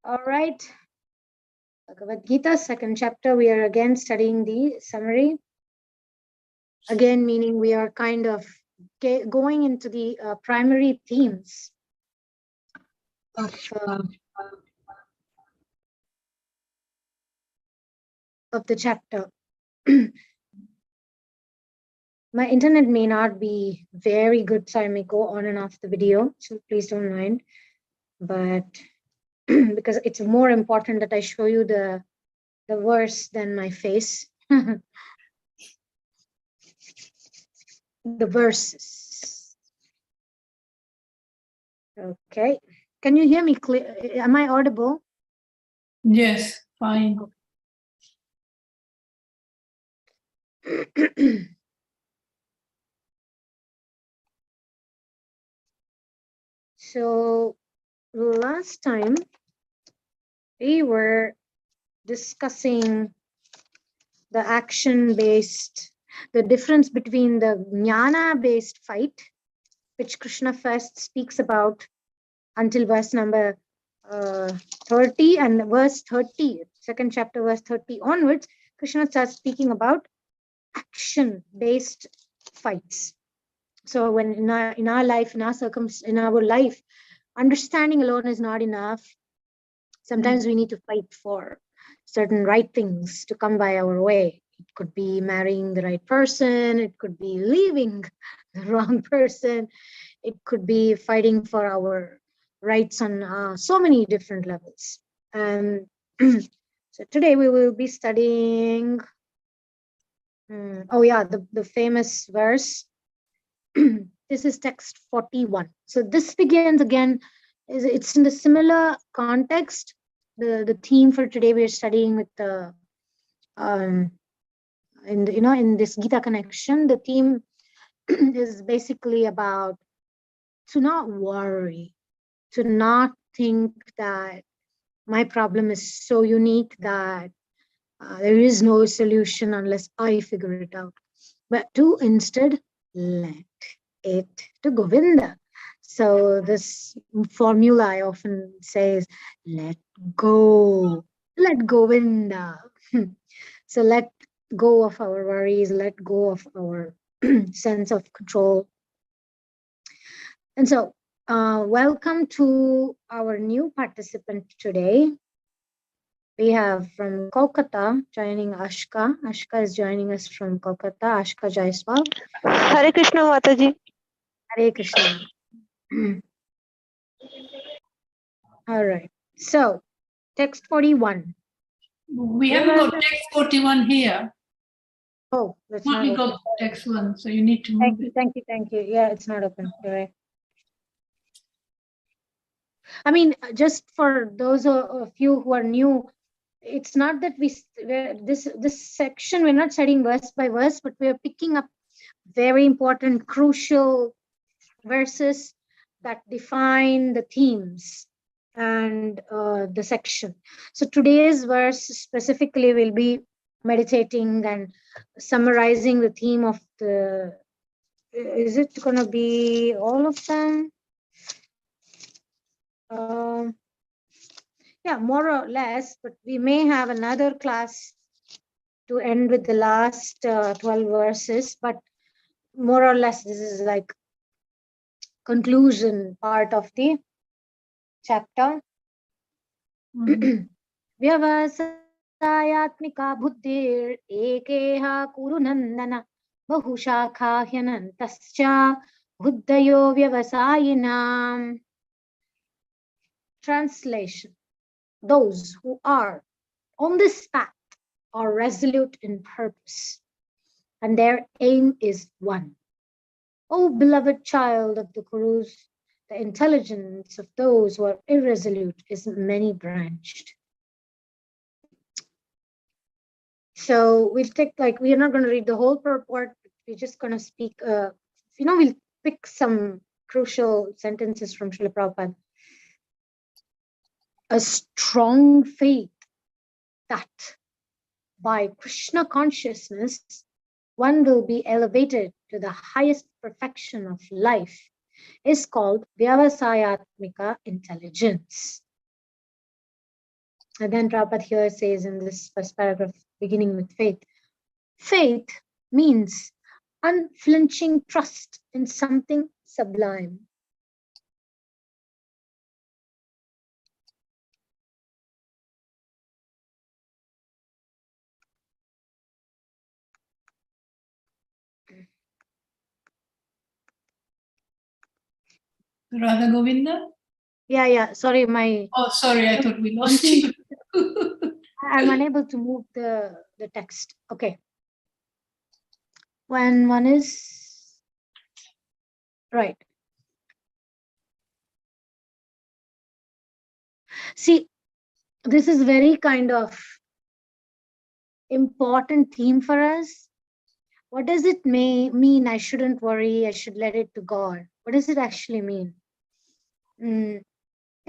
All right. Bhagavad Gita, second chapter. We are again studying the summary. Again, meaning we are kind of going into the primary themes of the chapter. My internet may not be very good, so I may go on and off the video, so please don't mind. But because it's more important that I show you the verse than my face. The verses. Okay. Can you hear me clear? Am I audible? Yes, fine. So last time we were discussing the action-based, the difference between the jnana-based fight, which Krishna first speaks about until verse number 30, and verse 30, second chapter, verse 30 onwards, Krishna starts speaking about action-based fights. So when in our life, in our life, understanding alone is not enough. Sometimes we need to fight for certain right things to come by our way. It could be marrying the right person. It could be leaving the wrong person. It could be fighting for our rights on so many different levels. And so today we will be studying, the famous verse. This is text 41. So this begins again, it's in the similar context. The theme for today we're studying with the in this Gita Connection, the theme is basically about to not worry, to not think that my problem is so unique that there is no solution unless I figure it out, but to instead let it to Govinda. So this formula I often says, let go, let Govinda. So let go of our worries, let go of our sense of control. And so welcome to our new participant today. We have from Kolkata joining Ashka. Ashka is joining us from Kolkata. Ashka Jaiswal. Hare Krishna Mataji. Hare Krishna. All right. So text 41. We haven't got text 41 here. Oh, that's only not got open. text 1, so you need to move it. Thank you. Yeah, it's not open. You're right. I mean, just for those of you who are new, it's not that this section, we're not studying verse by verse, but we're picking up very important, crucial verses that define the themes and the section. So today's verse specifically will be meditating and summarizing the theme of the, is it going to be all of them? Yeah, more or less, but we may have another class to end with the last 12 verses, but more or less this is like conclusion part of the chapter. Vyavasayatmika buddhir ekeha kurunandana bahushakha hyanantascha buddhayo vyavasayinam. Translation: those who are on this path are resolute in purpose, and their aim is one. O beloved child of the Kurus, the intelligence of those who are irresolute is many-branched. So we'll take, we are not going to read the whole purport. We're just going to speak, we'll pick some crucial sentences from Srila Prabhupada. A strong faith that by Krishna consciousness, one will be elevated to the highest perfection of life is called Vyavasayatmika intelligence. And then Prabhupada here says in this first paragraph, beginning with faith, faith means unflinching trust in something sublime. Radha Govinda? Yeah. Sorry, my. Oh, sorry, I thought we lost you. I'm unable to move the text. Okay. When one is right. See, this is very kind of important theme for us. What does it mean? I shouldn't worry. I should let it to God. What does it actually mean?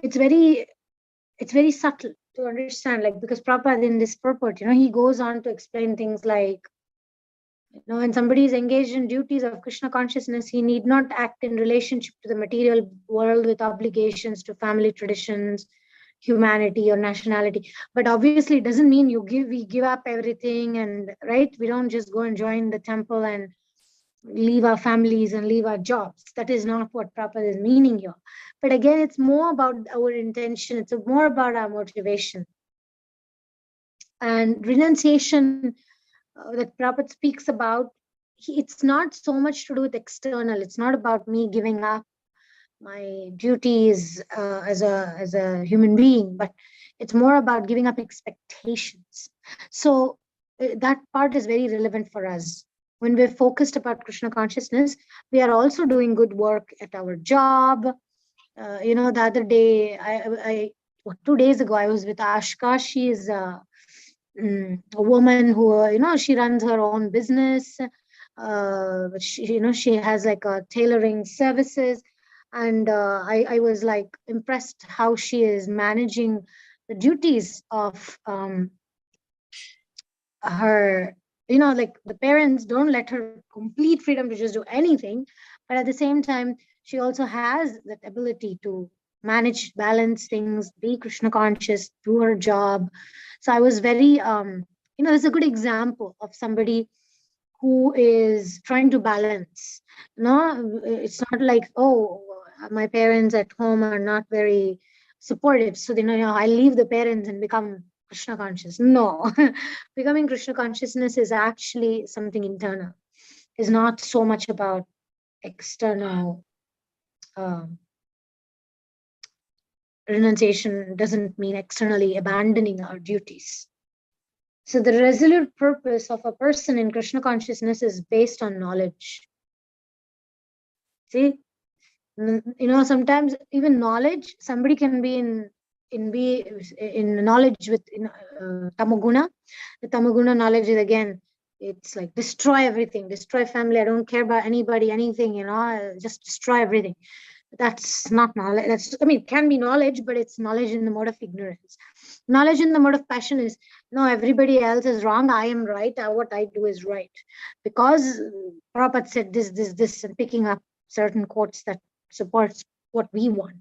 It's very subtle to understand, like, because Prabhupada in this purport, he goes on to explain things like, when somebody is engaged in duties of Krishna consciousness, he need not act in relationship to the material world with obligations to family traditions, humanity, or nationality. But obviously, it doesn't mean we give up everything, and right, we don't just go and join the temple and leave our families and leave our jobs. That is not what Prabhupada is meaning here. But again, it's more about our intention. It's more about our motivation. And renunciation that Prabhupada speaks about, it's not so much to do with external. It's not about me giving up my duties as a human being, but it's more about giving up expectations. So that part is very relevant for us. When we're focused about Krishna consciousness, we are also doing good work at our job. The other day, I 2 days ago, I was with Ashka. She is a woman who, she runs her own business. She has like a tailoring services. And I was like impressed how she is managing the duties of her, like the parents don't let her complete freedom to just do anything. But at the same time, she also has that ability to manage, balance things, be Krishna conscious, do her job. So I was very, it's a good example of somebody who is trying to balance. It's not like, oh, my parents at home are not very supportive, so I leave the parents and become Krishna conscious. No, becoming Krishna consciousness is actually something internal. It's not so much about external. Renunciation doesn't mean externally abandoning our duties. So the resolute purpose of a person in Krishna consciousness is based on knowledge. See, sometimes even knowledge, somebody can be in knowledge with tamaguna. The tamaguna knowledge is, again, it's like destroy everything, destroy family. I don't care about anybody, anything, just destroy everything. That's not knowledge. It can be knowledge, but it's knowledge in the mode of ignorance. Knowledge in the mode of passion is, no, everybody else is wrong, I am right, what I do is right. Because Prabhupada said this, and picking up certain quotes that supports what we want.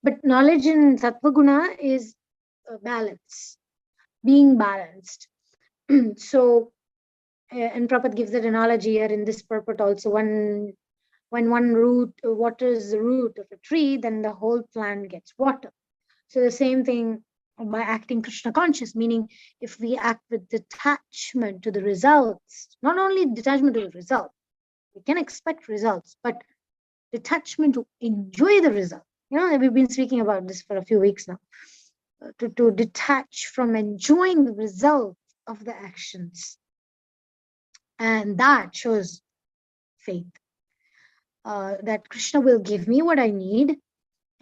But knowledge in Sattva-guna is balance, being balanced. So, and Prabhupada gives that analogy here in this purport also. When one root waters the root of a tree, then the whole plant gets water. So the same thing by acting Krishna conscious, meaning if we act with detachment to the results, not only detachment to the result, we can expect results, but detachment to enjoy the result. We've been speaking about this for a few weeks now. To detach from enjoying the result of the actions. And that shows faith. That Krishna will give me what I need,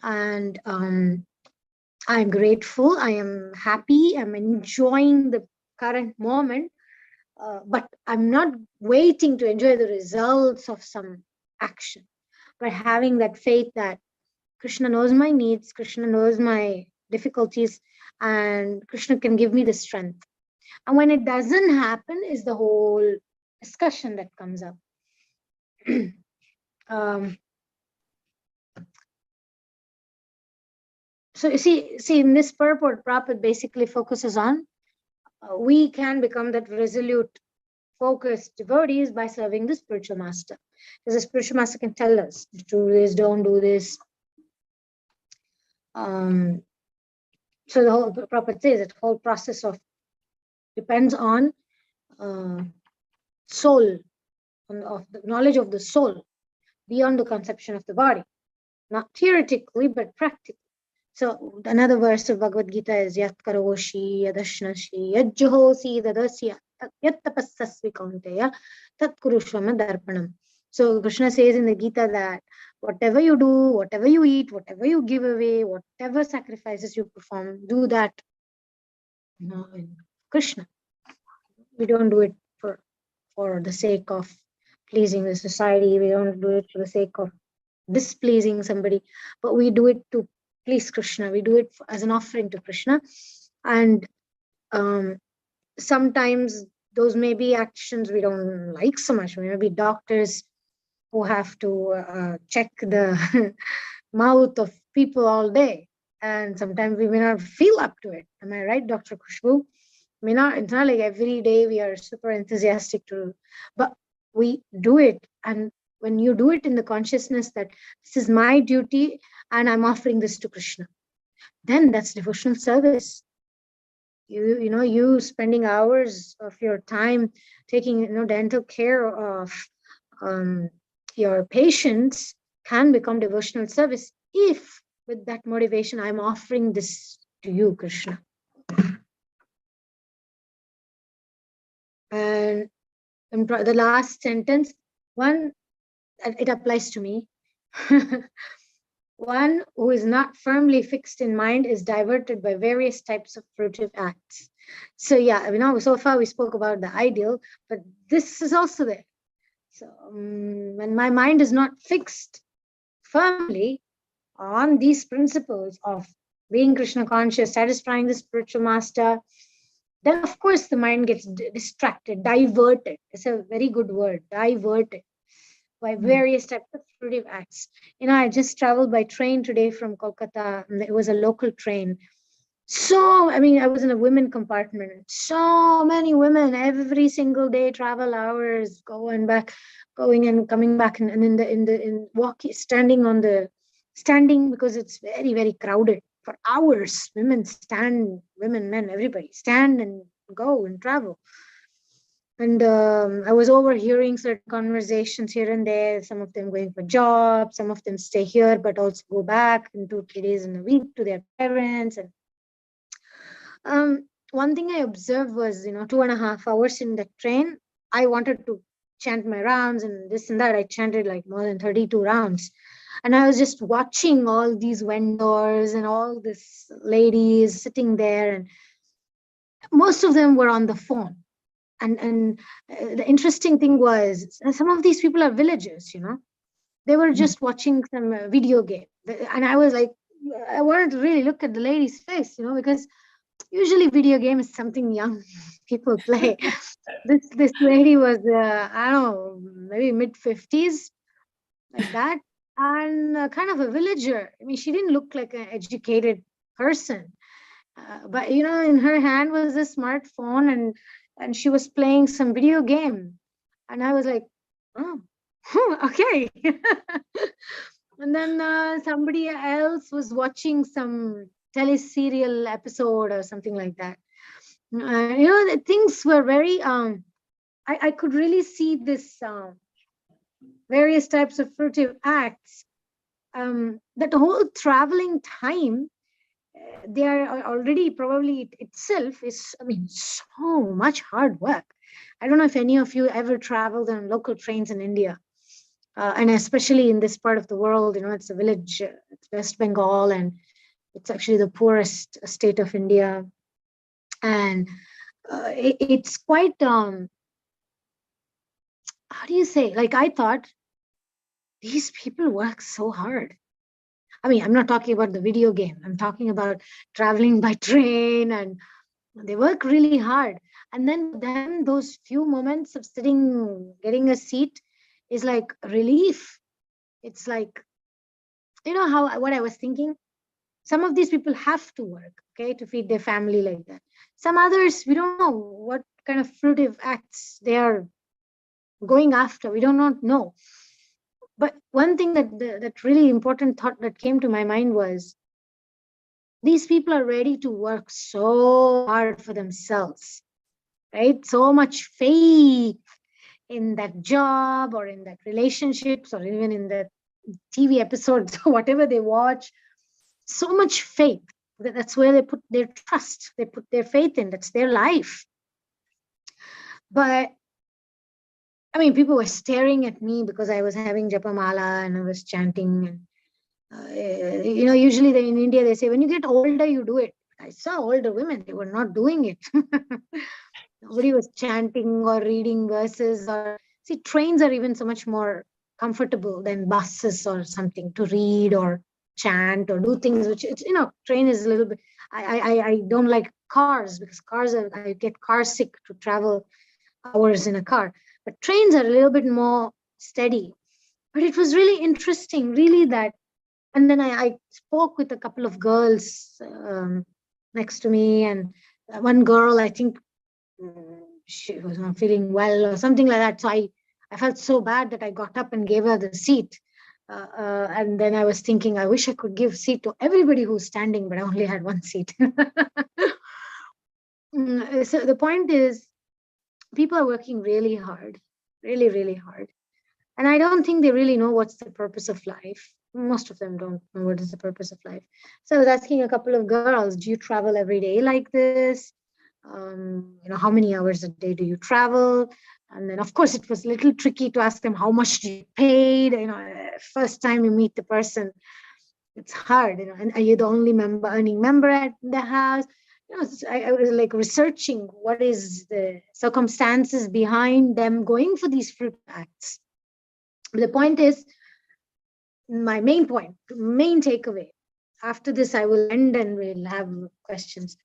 and I'm grateful, I am happy, I'm enjoying the current moment, but I'm not waiting to enjoy the results of some action, but having that faith that Krishna knows my needs, Krishna knows my difficulties, and Krishna can give me the strength. And when it doesn't happen is the whole discussion that comes up. The So you see, in this purport, Prabhupada basically focuses on we can become that resolute, focused devotees by serving the spiritual master. Because the spiritual master can tell us, do this, don't do this. So the whole Prabhupada says that whole process of depends on soul, of the knowledge of the soul beyond the conception of the body, not theoretically but practically. So another verse of Bhagavad Gita is Yat Karoshi Yadashnashi Yajjohosi Dadasya Yat Tapassasvi Kaunteya Tat Kurushvama Darpanam. So Krishna says in the Gita that whatever you do, whatever you eat, whatever you give away, whatever sacrifices you perform, do that in Krishna. We don't do it for the sake of pleasing the society. We don't do it for the sake of displeasing somebody, but we do it to please Krishna. We do it as an offering to Krishna. And sometimes those may be actions we don't like so much. Maybe doctors who have to check the mouth of people all day. And sometimes we may not feel up to it. Am I right, Dr. Khushbu? It's not like every day we are super enthusiastic to, but we do it. And when you do it in the consciousness that this is my duty and I'm offering this to Krishna, then that's devotional service. You spending hours of your time taking dental care of your patients can become devotional service if with that motivation I'm offering this to you, Krishna. And the last sentence, one, it applies to me. One who is not firmly fixed in mind is diverted by various types of fruitive acts. So yeah, so far we spoke about the ideal, but this is also there. So when my mind is not fixed firmly on these principles of being Krishna conscious, satisfying the spiritual master, then of course the mind gets distracted, diverted. It's a very good word, diverted by various types of fruitive acts. I just traveled by train today from Kolkata. It was a local train. So, I was in a women compartment. So many women every single day, travel hours, going and coming back, and standing because it's very, very crowded for hours. Women, men, everybody stand and go and travel. And I was overhearing certain conversations here and there, some of them going for jobs, some of them stay here, but also go back in 2-3 days in a week to their parents. And one thing I observed was, 2.5 hours in the train, I wanted to chant my rounds and this and that. I chanted like more than 32 rounds. And I was just watching all these vendors and all these ladies sitting there. And most of them were on the phone. And the interesting thing was some of these people are villagers, they were just watching some video game. And I was like, I wanted to really look at the lady's face, because usually video game is something young people play. This lady was, I don't know, maybe mid-50s, like that. And kind of a villager. She didn't look like an educated person. But, in her hand was a smartphone and she was playing some video game. And I was like, oh, okay. And then somebody else was watching some teleserial episode or something like that. The things were very, I could really see this various types of fruitive acts. That whole traveling time, they are already probably itself is, so much hard work. I don't know if any of you ever traveled on local trains in India. And especially in this part of the world, it's a village, it's West Bengal, and it's actually the poorest state of India. And it's quite, how do you say, like I thought, these people work so hard. I'm not talking about the video game. I'm talking about traveling by train, and they work really hard. And then those few moments of sitting, getting a seat is like relief. It's like, what I was thinking? Some of these people have to work, okay, to feed their family like that. Some others, we don't know what kind of fruitive acts they are going after. We do not know. But one thing that really important thought that came to my mind was, these people are ready to work so hard for themselves, right? So much faith in that job or in that relationships or even in that TV episodes or whatever they watch. So much faith. That's where they put their trust. They put their faith in. That's their life. But I mean, people were staring at me because I was having japamala and I was chanting. And usually in India they say when you get older you do it. I saw older women; they were not doing it. Nobody was chanting or reading verses. Or see, trains are even so much more comfortable than buses or something to read or chant or do things. Which it's train is a little bit. I don't like cars because I get car sick to travel hours in a car. But trains are a little bit more steady. But it was really interesting, really that. And then I spoke with a couple of girls next to me, and one girl, I think she was not feeling well or something like that. So I felt so bad that I got up and gave her the seat. And then I was thinking, I wish I could give seat to everybody who's standing, but I only had one seat. So the point is, people are working really hard, really, really hard. And I don't think they really know what's the purpose of life. Most of them don't know what is the purpose of life. So I was asking a couple of girls, do you travel every day like this? How many hours a day do you travel? And then, of course, it was a little tricky to ask them how much do you paid. First time you meet the person, it's hard. And are you the only earning member at the house? I was like researching what is the circumstances behind them going for these fruit acts. The point is, my main takeaway. After this, I will end and we'll have questions.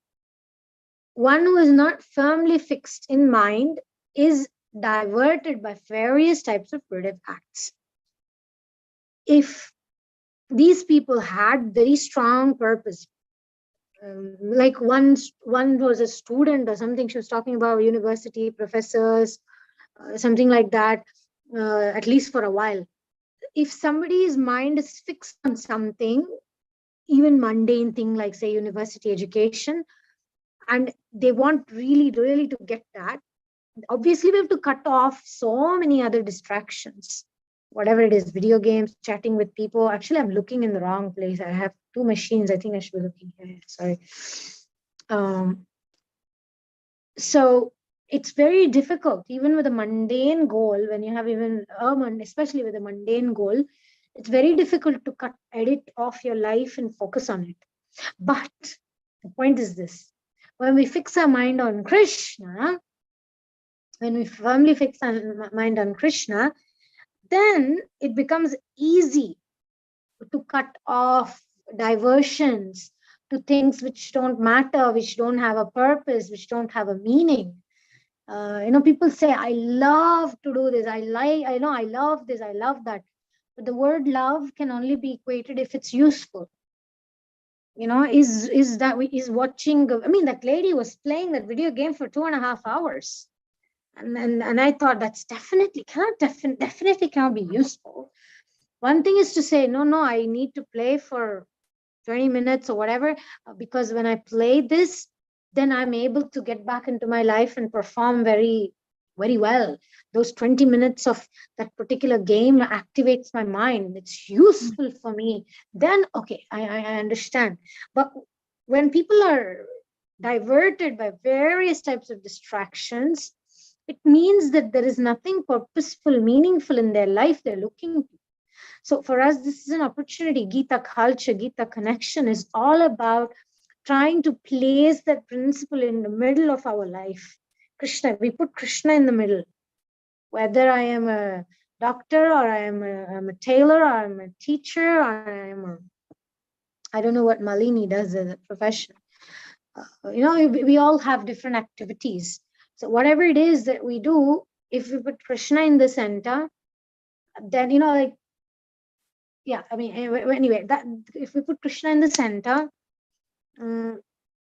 One who is not firmly fixed in mind is diverted by various types of fruitive acts. If these people had very strong purpose, like one was a student or something, she was talking about university professors, something like that, at least for a while. If somebody's mind is fixed on something, even mundane thing like say university education, and they want really, really to get that, obviously we have to cut off so many other distractions, whatever it is, video games, chatting with people. Actually, I'm looking in the wrong place. I have two machines. I think I should be looking here. Sorry. So it's very difficult, even with a mundane goal, when you have especially with a mundane goal, it's very difficult to edit off your life and focus on it. But the point is this: when we fix our mind on Krishna, when we firmly fix our mind on Krishna, then it becomes easy to cut off diversions to things which don't matter, which don't have a purpose, which don't have a meaning. People say, I love to do this. I love this. I love that. But the word love can only be equated if it's useful. Is watching, that lady was playing that video game for 2.5 hours. And I thought that's definitely cannot be useful. One thing is to say, no, I need to play for 20 minutes or whatever, because when I play this, then I'm able to get back into my life and perform very, very well. Those 20 minutes of that particular game activates my mind. It's useful for me. Then, okay, I understand. But when people are diverted by various types of distractions, it means that there is nothing purposeful, meaningful in their life they're looking to. So for us, this is an opportunity. Gita culture, Gita connection is all about trying to place that principle in the middle of our life. Krishna, we put Krishna in the middle. Whether I am a doctor or I'm a tailor or I'm a teacher or I don't know what Malini does as a profession. We all have different activities. So whatever it is that we do, if we put Krishna in the center, then, yeah, I mean, anyway, that if we put Krishna in the center,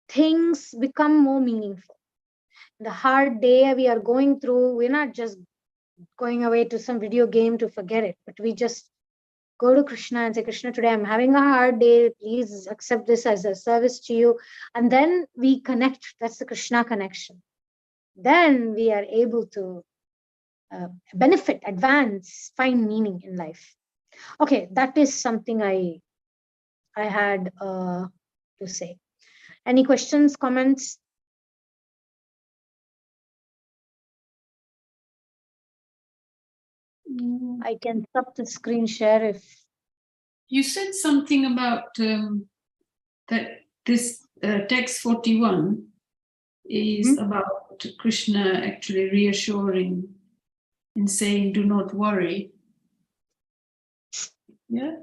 things become more meaningful. The hard day we are going through, we're not just going away to some video game to forget it, but we just go to Krishna and say, Krishna, today I'm having a hard day. Please accept this as a service to you. And then we connect. That's the Krishna connection. Then we are able to benefit, advance, find meaning in life. Okay, that is something I had to say. Any questions, comments? I can stop the screen share if... You said something about that this text 41 is about Krishna actually reassuring and saying, do not worry. Yeah?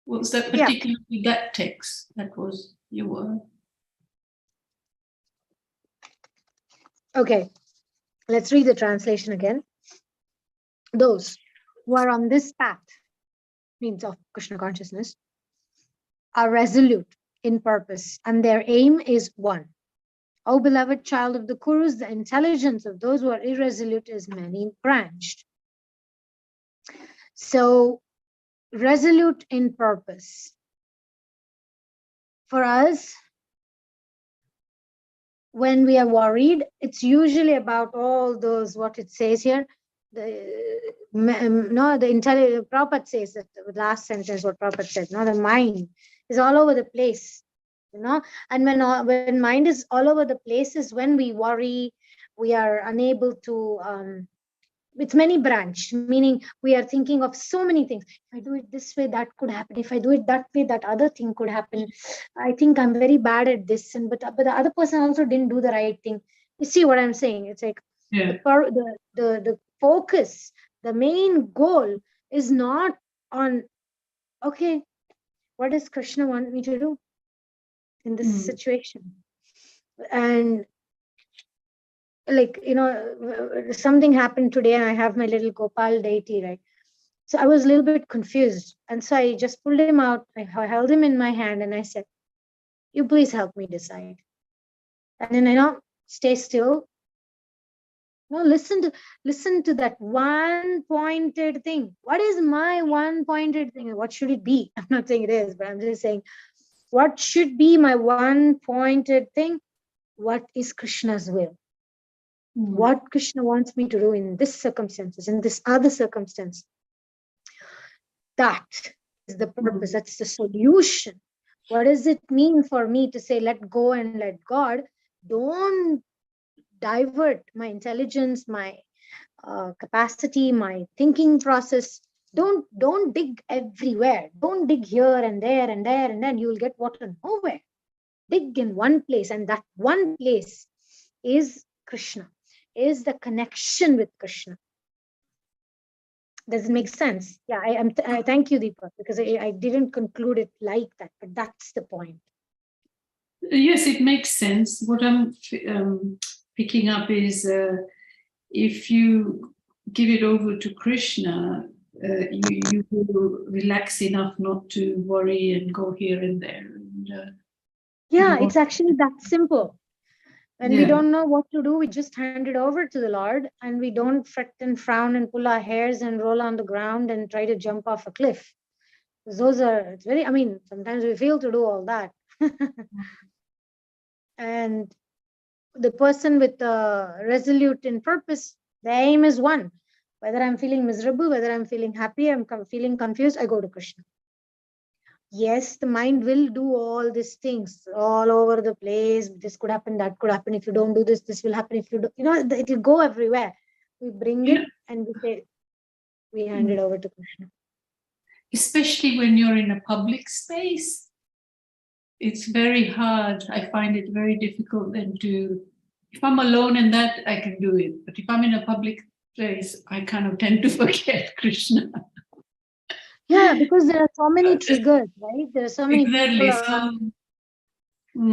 Was that particularly that text that was your word? Okay, let's read the translation again. Those who are on this path, means of Krishna consciousness, are resolute in purpose, and their aim is one. O beloved child of the Kurus, the intelligence of those who are irresolute is many-branched. So, resolute in purpose. For us, when we are worried, it's usually about all those, what it says here, the Prabhupada says that the last sentence, what Prabhupada said, the mind is all over the place, and when mind is all over the place is when we worry, we are unable to, it's many branched, meaning we are thinking of so many things. If I do it this way, that could happen. If I do it that way, that other thing could happen. I think I'm very bad at this, but the other person also didn't do the right thing. You see what I'm saying? It's like the focus, the main goal is not on, okay, what does Krishna want me to do in this situation? And like, something happened today and I have my little Gopal deity, right? So I was a little bit confused. And so I just pulled him out. I held him in my hand and I said, you please help me decide. And then, stay still. No, listen to that one pointed thing. What is my one pointed thing? What should it be? I'm not saying it is, but I'm just saying, what should be my one pointed thing? What is Krishna's will? What Krishna wants me to do in this circumstances, in this other circumstance. That is the purpose. That's the solution. What does it mean for me to say, let go and let God? Don't divert my intelligence, my capacity, my thinking process. Don't dig everywhere. Don't dig here and there and there, and then you'll get water nowhere. Dig in one place, and that one place is Krishna, is the connection with Krishna. Does it make sense? Yeah, I thank you, Deepa, because I didn't conclude it like that, but that's the point. Yes, it makes sense. What I'm picking up is if you give it over to Krishna, you will relax enough not to worry and go here and there. And, it's actually that simple. When we don't know what to do, we just hand it over to the Lord, and we don't fret and frown and pull our hairs and roll on the ground and try to jump off a cliff. It's very, sometimes we feel to do all that. And the person with the resolute in purpose, the aim is one. Whether I'm feeling miserable, whether I'm feeling happy, I'm feeling confused, I go to Krishna. Yes, the mind will do all these things all over the place. This could happen, that could happen. If you don't do this, this will happen. If you do, it will go everywhere. We bring it and we hand it over to Krishna. Especially when you're in a public space, it's very hard. I find it very difficult then if I'm alone in that, I can do it. But if I'm in a public place, I kind of tend to forget Krishna. Yeah, because there are so many triggers, right? There are so many people around.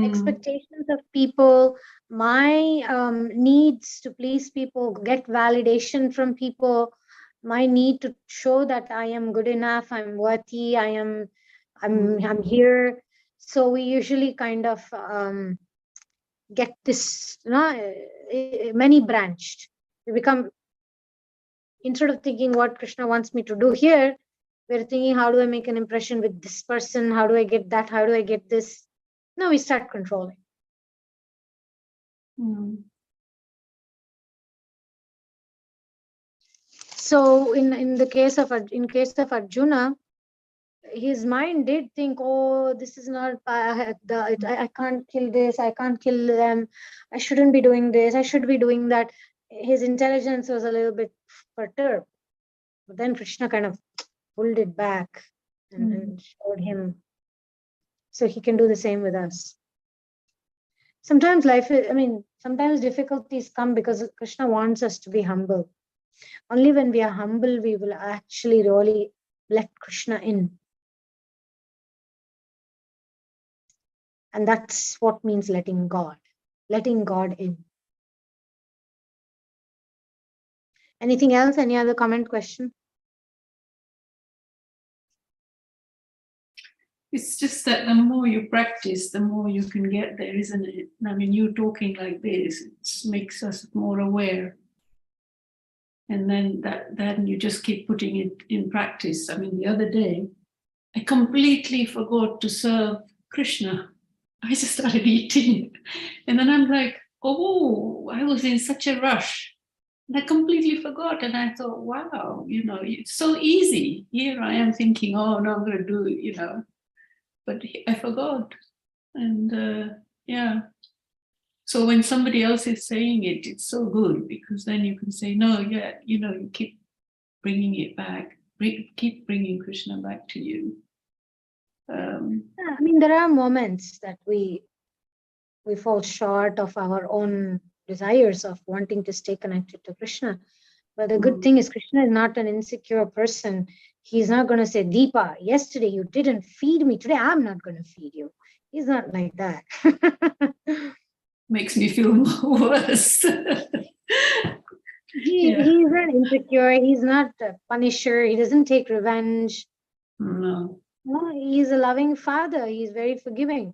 Expectations of people, my needs to please people, get validation from people, my need to show that I am good enough, I'm worthy, I'm here. So we usually kind of get this, many branched. We become, instead of thinking what Krishna wants me to do here, we're thinking, how do I make an impression with this person? How do I get that? How do I get this? No, we start controlling. So in the case of Arjuna, his mind did think, oh, this is not, I can't kill this, I can't kill them, I shouldn't be doing this, I should be doing that. His intelligence was a little bit perturbed. But then Krishna kind of pulled it back and showed him. So he can do the same with us. Sometimes sometimes difficulties come because Krishna wants us to be humble. Only when we are humble, we will actually really let Krishna in. And that's what means letting God in. Anything else? Any other comment, question? It's just that the more you practice, the more you can get there, isn't it? I mean, you talking like this, it makes us more aware. And then you just keep putting it in practice. I mean, the other day, I completely forgot to serve Krishna. I just started eating. And then I'm like, oh, I was in such a rush. And I completely forgot. And I thought, wow, it's so easy. Here I am thinking, oh, no, I'm going to do it, but I forgot. And yeah. So when somebody else is saying it, it's so good, because then you can say, no, yeah, you keep bringing it back, keep bringing Krishna back to you. There are moments that we fall short of our own desires of wanting to stay connected to Krishna. But the good thing is Krishna is not an insecure person. He's not going to say, Deepa, yesterday you didn't feed me. Today I'm not going to feed you. He's not like that. Makes me feel worse. He's not insecure. He's not a punisher. He doesn't take revenge. No, he's a loving father. He's very forgiving.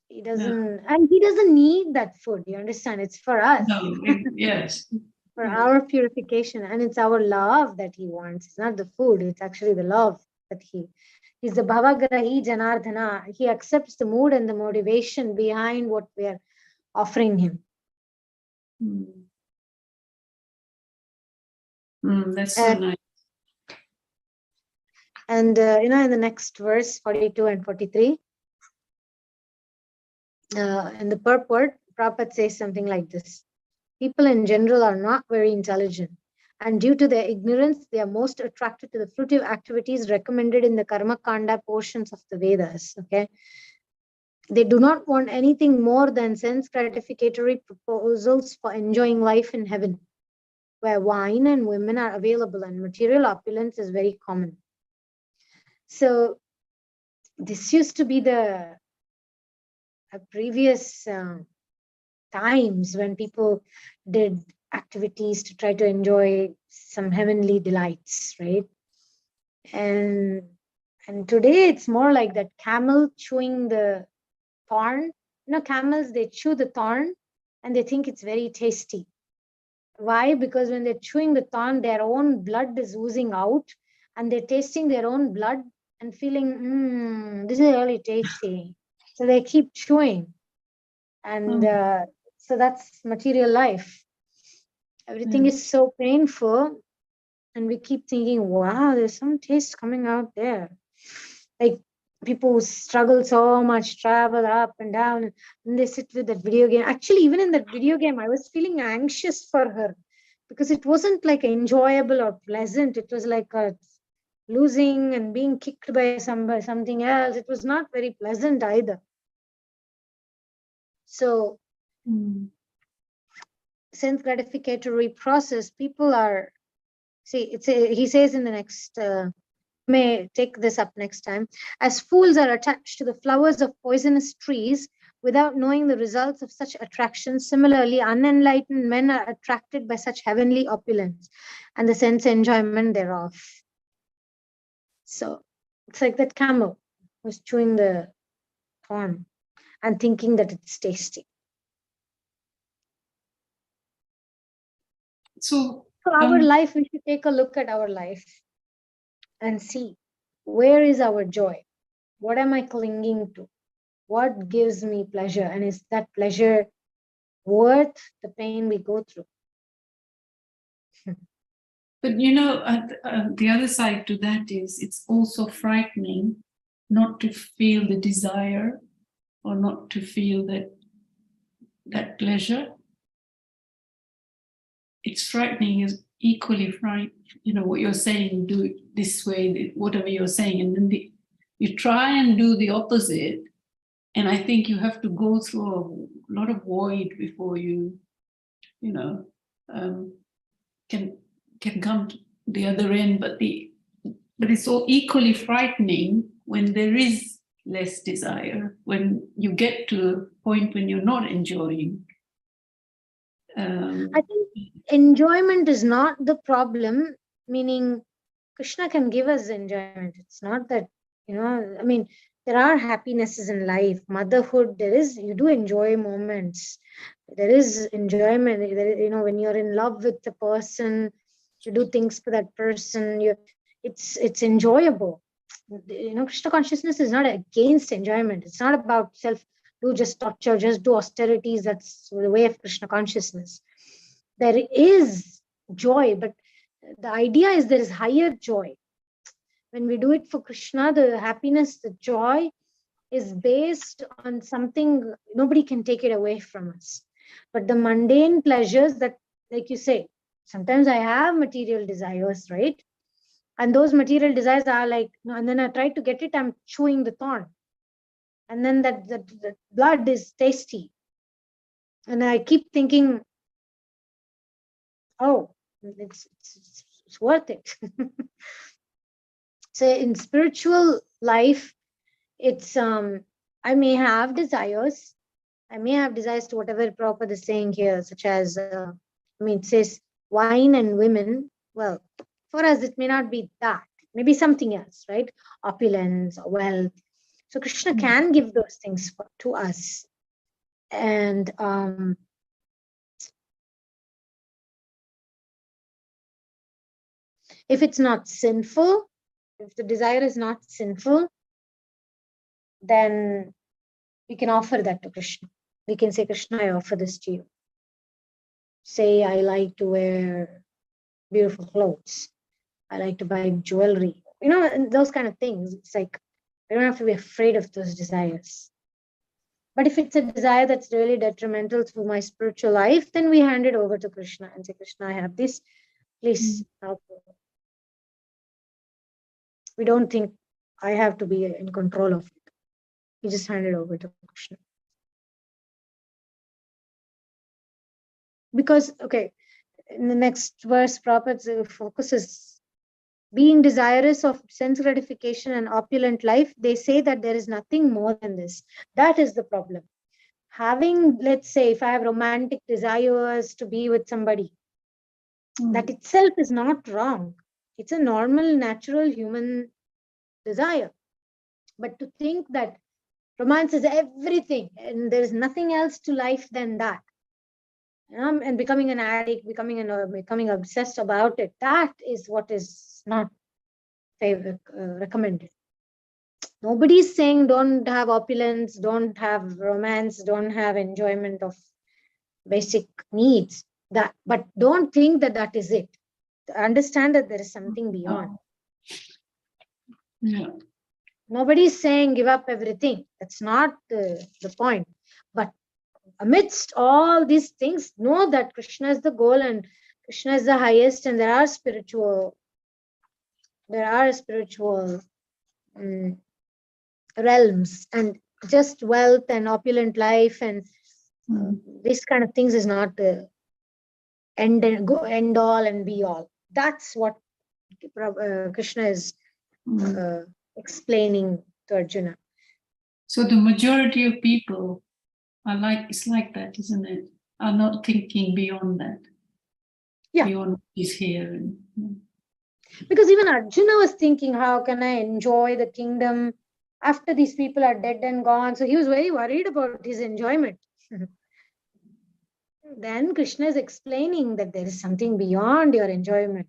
He doesn't, and he doesn't need that food. You understand? It's for us. No, yes. For our purification, and it's our love that he wants. It's not the food. It's actually the love that he's the Bhavagrahi Janardhana. He accepts the mood and the motivation behind what we are offering him. That's so nice. And in the next verse, 42 and 43, in the purport, Prabhupada says something like this: people in general are not very intelligent, and due to their ignorance, they are most attracted to the fruitive activities recommended in the Karma Kanda portions of the Vedas. Okay, they do not want anything more than sense gratificatory proposals for enjoying life in heaven, where wine and women are available and material opulence is very common. So this used to be the previous times when people did activities to try to enjoy some heavenly delights, right? And today it's more like that camel chewing the thorn. Camels, they chew the thorn and they think it's very tasty. Why? Because when they're chewing the thorn, their own blood is oozing out and they're tasting their own blood and feeling, this is really tasty. So they keep chewing. And so that's material life. Everything is so painful. And we keep thinking, wow, there's some taste coming out there. Like people who struggle so much, travel up and down, and they sit with that video game. Actually, even in that video game, I was feeling anxious for her because it wasn't like enjoyable or pleasant. It was like losing and being kicked by something else. It was not very pleasant either. So sense gratificatory process, people are, he says in the next, may take this up next time, as fools are attached to the flowers of poisonous trees, without knowing the results of such attraction. Similarly, unenlightened men are attracted by such heavenly opulence and the sense enjoyment thereof. So it's like that camel who's chewing the thorn and thinking that it's tasty. So Our life, we should take a look at our life and see, where is our joy? What am I clinging to? What gives me pleasure? And is that pleasure worth the pain we go through? But the other side to that is it's also frightening not to feel the desire or not to feel that pleasure. It's frightening, is equally frightening. What you're saying, do it this way, whatever you're saying, and then you try and do the opposite. And I think you have to go through a lot of void before you can come to the other end. But it's all equally frightening when there is less desire, when you get to a point when you're not enjoying. I think enjoyment is not the problem, meaning Krishna can give us enjoyment. It's not that, there are happinesses in life. Motherhood, you do enjoy moments. There is enjoyment. When you're in love with the person, you do things for that person. It's enjoyable. Krishna consciousness is not against enjoyment. It's not about do just torture, just do austerities. That's the way of Krishna consciousness. There is joy, but the idea is there is higher joy. When we do it for Krishna, the happiness, the joy is based on something nobody can take it away from us. But the mundane pleasures that, like you say, sometimes I have material desires, right? And those material desires are like, and then I try to get it, I'm chewing the thorn. And then that blood is tasty. And I keep thinking, oh, it's worth it. So in spiritual life, it's I may have desires. I may have desires to whatever Prabhupada is saying here, such as it says wine and women. Well, for us it may not be that. Maybe something else, right? Opulence or wealth. So Krishna can give those things to us. And if it's not sinful, if the desire is not sinful, then we can offer that to Krishna. We can say, Krishna, I offer this to you. Say, I like to wear beautiful clothes. I like to buy jewelry. And those kind of things. It's like, I don't have to be afraid of those desires. But if it's a desire that's really detrimental to my spiritual life, then we hand it over to Krishna and say, Krishna, I have this. Please help me. We don't think I have to be in control of it. We just hand it over to Krishna. Because, in the next verse, Prabhupada focuses, being desirous of sense gratification and opulent life, they say that there is nothing more than this. That is the problem. Having, let's say, if I have romantic desires to be with somebody, that itself is not wrong. It's a normal, natural human desire. But to think that romance is everything and there is nothing else to life than that, and becoming an addict, becoming obsessed about it, that is what is not recommended. Nobody is saying don't have opulence, don't have romance, don't have enjoyment of basic needs. But don't think that is it. Understand that there is something beyond. Yeah. Nobody is saying give up everything. That's not the point. But amidst all these things, know that Krishna is the goal and Krishna is the highest, and there are spiritual realms, and just wealth and opulent life and these kind of things is not the end all and be all. That's what Krishna is explaining to Arjuna. So the majority of people It's like that, isn't it? I'm not thinking beyond that. Yeah. Beyond what is here. And, because even Arjuna was thinking, how can I enjoy the kingdom after these people are dead and gone? So he was very worried about his enjoyment. Then Krishna is explaining that there is something beyond your enjoyment.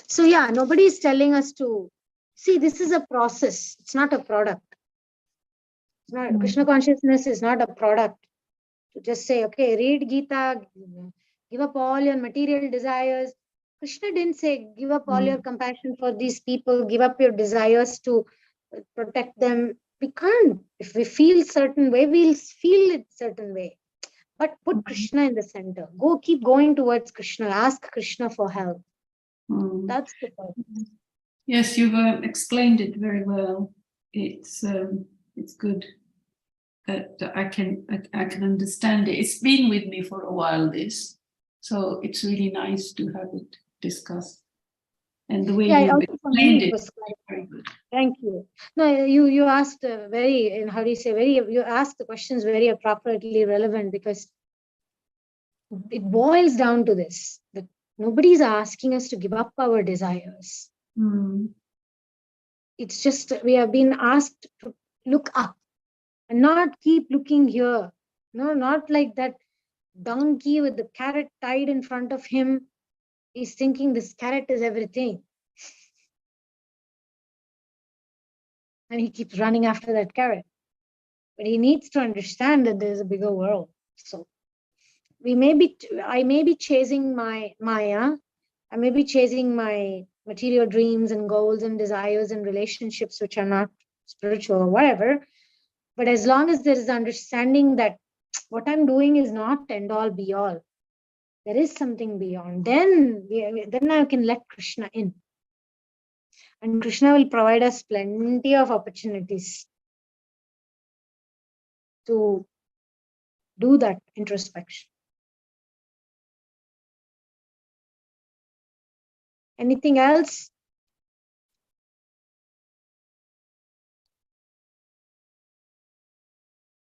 So yeah, nobody is telling us to see, this is a process. It's not a product. It's not, Krishna consciousness is not a product. To just say, okay, read Gita, give up all your material desires. Krishna didn't say, give up all your compassion for these people, give up your desires to protect them. We can't. If we feel certain way, we'll feel it certain way. But put Krishna in the center. Keep going towards Krishna. Ask Krishna for help. That's the purpose. Yes, you've explained it very well. It's good that I can understand it. It's been with me for a while, this, so it's really nice to have it discussed. And the way you explained it was very good. Thank you. No, you asked you asked the questions very appropriately relevant, because it boils down to this, that nobody's asking us to give up our desires. It's just we have been asked to look up and not keep looking here. No, not like that donkey with the carrot tied in front of him is thinking this carrot is everything. And he keeps running after that carrot. But he needs to understand that there's a bigger world. So I may be chasing my Maya. I may be chasing my material dreams and goals and desires and relationships which are not spiritual or whatever. But as long as there is understanding that what I'm doing is not end all be all, there is something beyond, then I can let Krishna in. And Krishna will provide us plenty of opportunities to do that introspection. Anything else?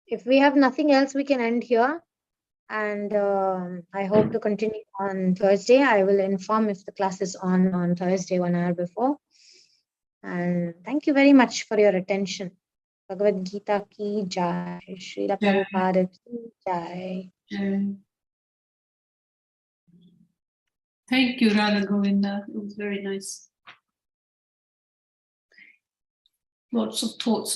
If we have nothing else, we can end here. And I hope to continue on Thursday. I will inform if the class is on Thursday 1 hour before. And thank you very much for your attention. Bhagavad Gita ki jai. Srila Prabhupada ki jai. Thank you, Radha Govinda. It was very nice. Lots of thoughts